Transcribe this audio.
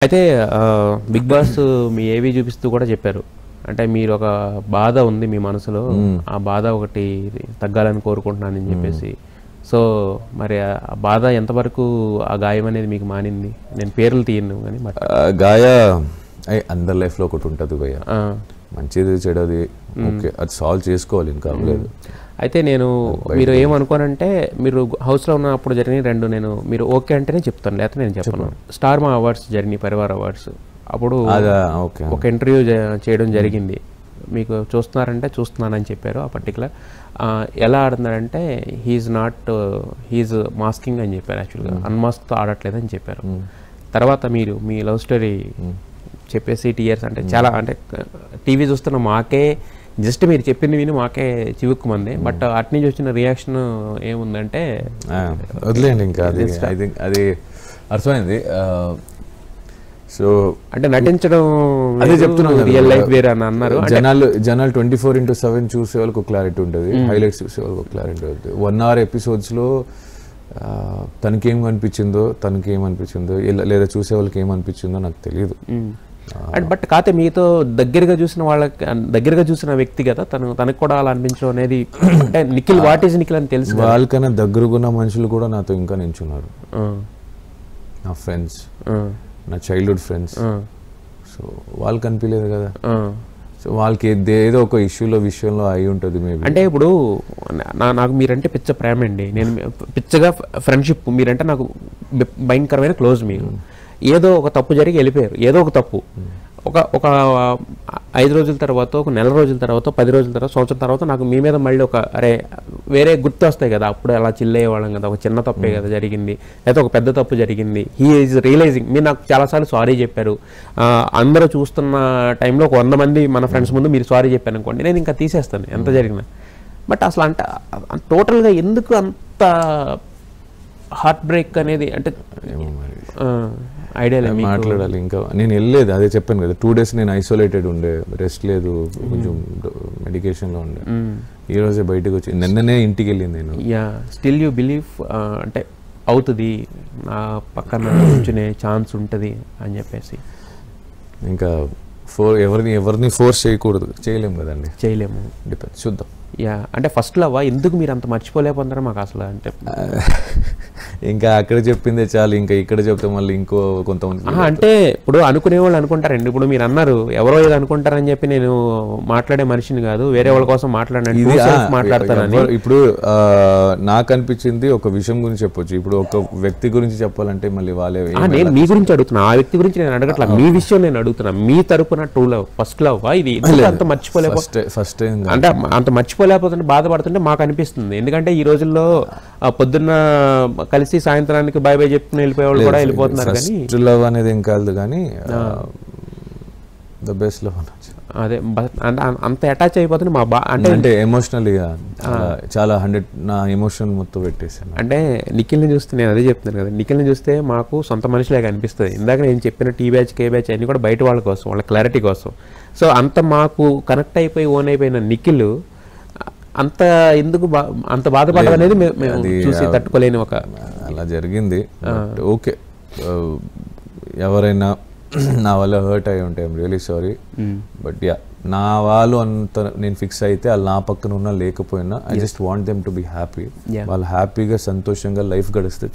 అయితే big boss మీ ఏవి చూపిస్తూ కూడా చెప్పారు. అంటే మీరు ఒక బాధ ఉంది మీ మనసులో, ఆ బాధ ఒకటి తగ్గాలని కోరుకుంటున్నానని చెప్పేసి. సో మరి ఆ బాధ ఎంతవరకు ఆ గాయం అనేది మీకు మానింది? నేను పేర్లు తీయను కానీ గాయ అందరి లైఫ్లో ఒకటి ఉంటుంది భయ్య, మంచిది చెడది ఓకే, అది సాల్వ్ చేసుకోవాలి, ఇంకా అవ్వలేదు. అయితే నేను మీరు ఏమనుకోనంటే, మీరు హౌస్లో ఉన్నప్పుడు జరిగిన రెండు నేను మీరు ఓకే అంటేనే చెప్తాను, లేకపోతే నేను చెప్పను. స్టార్ మా అవార్డ్స్ జరిగినాయి, పరివార్ అవార్డ్స్, అప్పుడు ఒక ఇంటర్వ్యూ చేయడం జరిగింది. మీకు చూస్తున్నారంటే చూస్తున్నానని చెప్పారు. ఆ పర్టికులర్ ఎలా ఆడుతున్నారంటే హీఈస్ మాస్కింగ్ అని చెప్పారు. యాక్చువల్గా అన్మాస్క్తో ఆడట్లేదని చెప్పారు. తర్వాత మీరు మీ లవ్ స్టోరీ చెప్పేసి టీయర్స్ అంటే చాలా అంటే టీవీ చూస్తున్న మాకే జస్ట్ మీరు చెప్పింది విని మాకే చివుక్కుమంది. బట్ అటు నుంచి వచ్చిన రియాక్షన్ ఏముందంటే వదిలేండి, ఇంకా అది అర్థమైంది. సో అంటే నటించడం అదే చెప్తున్నాను, రియల్ లైఫ్ వేరే అని అన్నారు. జనాలు 24/7 చూసే వాళ్ళకి క్లారిటీ ఉంటుంది, హైలైట్స్ చూసే వాళ్ళకి క్లారిటీ ఉంటుంది. 1 hour ఎపిసోడ్స్లో తనకేం అనిపించిందో లేదా చూసే వాళ్ళకి ఏమనిపించిందో నాకు తెలియదు. బట్ కాకపోతే మీతో దగ్గరగా చూసిన వ్యక్తి కదా తనకు కూడా అలా అనిపించడం అనేది అంటే నిఖిల్ వాట్ ఈజ్ నిఖిల్ అని తెలుసు. వాళ్ళకన్నా దగ్గరగున్న మనుషులు కూడా నాతో ఇంకా నించున్నారు, నా ఫ్రెండ్స్, నా చైల్డ్హుడ్ ఫ్రెండ్స్. సో వాళ్ళకి అనిపించలేదు కదా, సో వాళ్ళకి ఏదో ఒక విషయంలో అయి ఉంటుంది మేబీ. అంటే ఇప్పుడు నాకు మీరంటే పిచ్చ ప్రేమ అండి, నేను పిచ్చగా ఫ్రెండ్షిప్, మీరంటే నాకు భయంకరమైన క్లోజ్. మీరు ఏదో ఒక తప్పు జరిగి వెళ్ళిపోయారు, ఏదో ఒక తప్పు ఒక 5 రోజుల తర్వాత, ఒక నెల రోజుల తర్వాత, 10 రోజుల తర్వాత, సంవత్సరం తర్వాత నాకు మీ మీద మళ్ళీ వేరే గుర్తు వస్తాయి కదా. అప్పుడు అలా చిల్లయ్యేవాళ్ళం కదా, ఒక చిన్న తప్పే కదా జరిగింది, లేకపోతే ఒక పెద్ద తప్పు జరిగింది. He is realising. మీరు నాకు చాలాసార్లు సారీ చెప్పారు. అందరూ చూస్తున్న టైంలో ఒక 100 మంది మన ఫ్రెండ్స్ ముందు మీరు సారీ చెప్పాను అనుకోండి, నేను ఇంకా తీసేస్తాను ఎంత జరిగినా. బట్ అసలు అంటే టోటల్గా ఎందుకు అంత హార్ట్ బ్రేక్ అనేది అంటే ఐడియా మాట్లాడాలి. ఇంకా నేను వెళ్ళలేదు, అదే చెప్పాను కదా, 2 days నేను ఐసోలేటెడ్ ఉండే, రెస్ట్ లేదు, కొంచెం మెడికేషన్లో ఉండే. ఈ రోజే బయటకు వచ్చి నిన్ననే ఇంటికి వెళ్ళింది నేను. స్టిల్ యూ బిలీవ్ అంటే అవుతుంది, నా పక్కన కూర్చునే ఛాన్స్ ఉంటుంది అని చెప్పేసి. ఇంకా ఎవరిని ఫోర్స్ చేయకూడదు, చేయలేము కదండి, చేయలేము, డిపెండ్, చూద్దాం. అంటే ఫస్ట్ లవ్ ఎందుకు మీరు అంత మర్చిపోలేకపోతున్నారా మాకు అసలు? అంటే ఇంకా అక్కడ చెప్పిందే చాలు, ఇంకా ఇక్కడ చెప్తే మళ్ళీ ఇంకో కొంతమంది అంటే ఇప్పుడు అనుకునే వాళ్ళు అనుకుంటారండి. ఇప్పుడు మీరు అన్నారు ఎవరో ఏదో అనుకుంటారని చెప్పి నేను మాట్లాడే మనిషిని కాదు, వేరే వాళ్ళ కోసం మాట్లాడతానని. ఇప్పుడు నాకు అనిపించింది ఒక విషయం గురించి చెప్పొచ్చు, ఇప్పుడు ఒక వ్యక్తి గురించి చెప్పాలంటే మళ్ళీ వాళ్ళే. నేను మీ గురించి అడుగుతున్నా, ఆ వ్యక్తి గురించి నేను అడగట్లా, మీ విషయం నేను అడుగుతున్నా. మీ తరపున ట్రూ లవ్, ఫస్ట్ లవ్ ఇది అంత ఫస్ట్ అంటే అంత మర్చిపోలేకపోతుంటే బాధపడుతుంటే మాకు అనిపిస్తుంది. ఎందుకంటే ఈ రోజుల్లో పొద్దున్న కలిసి సాయంత్రానికి బై బై చెప్పుకుని వెళ్ళిపోయేవాళ్ళు కూడా వెళ్ళిపోతున్నారు. కానీ లవ్ అనేది ఏం కాదు, కానీ ద బెస్ట్ లవ్ అదే అంత అటాచ్ అయిపోతుంది మా అంటే ఎమోషనల్గా చాలా 100 నా ఎమోషన్ మొత్తం పెట్టేసాను. అంటే నిఖిల్ని చూస్తే నేను అదే చెప్తున్నాను కదా, నిఖిల్ని చూస్తే మాకు సొంత మనిషిలాగా అనిపిస్తుంది. ఇందాక నేను చెప్పిన టీ బ్యాచ్, కే బ్యాచ్ అన్నీ కూడా బయట వాళ్ళ కోసం, వాళ్ళ క్లారిటీ కోసం. సో అంత మాకు కనెక్ట్ అయిపోయి ఓన్ అయిపోయిన నిఖిల్ అంత ఎందుకు అంత బాధపడడం అనేది మేము చూసి తట్టుకోలేని ఒక అలా జరిగింది. ఓకే, ఎవరైనా నా వల్ల హర్ట్ అయి ఉంటే ఐఎమ్ రియలీ సారీ. బట్ నా వాళ్ళు అంత నేను ఫిక్స్ అయితే వాళ్ళు నా పక్కన ఉన్నా లేకపోయినా I just want them to be happy. వాళ్ళు హ్యాపీగా సంతోషంగా లైఫ్ గడిస్తే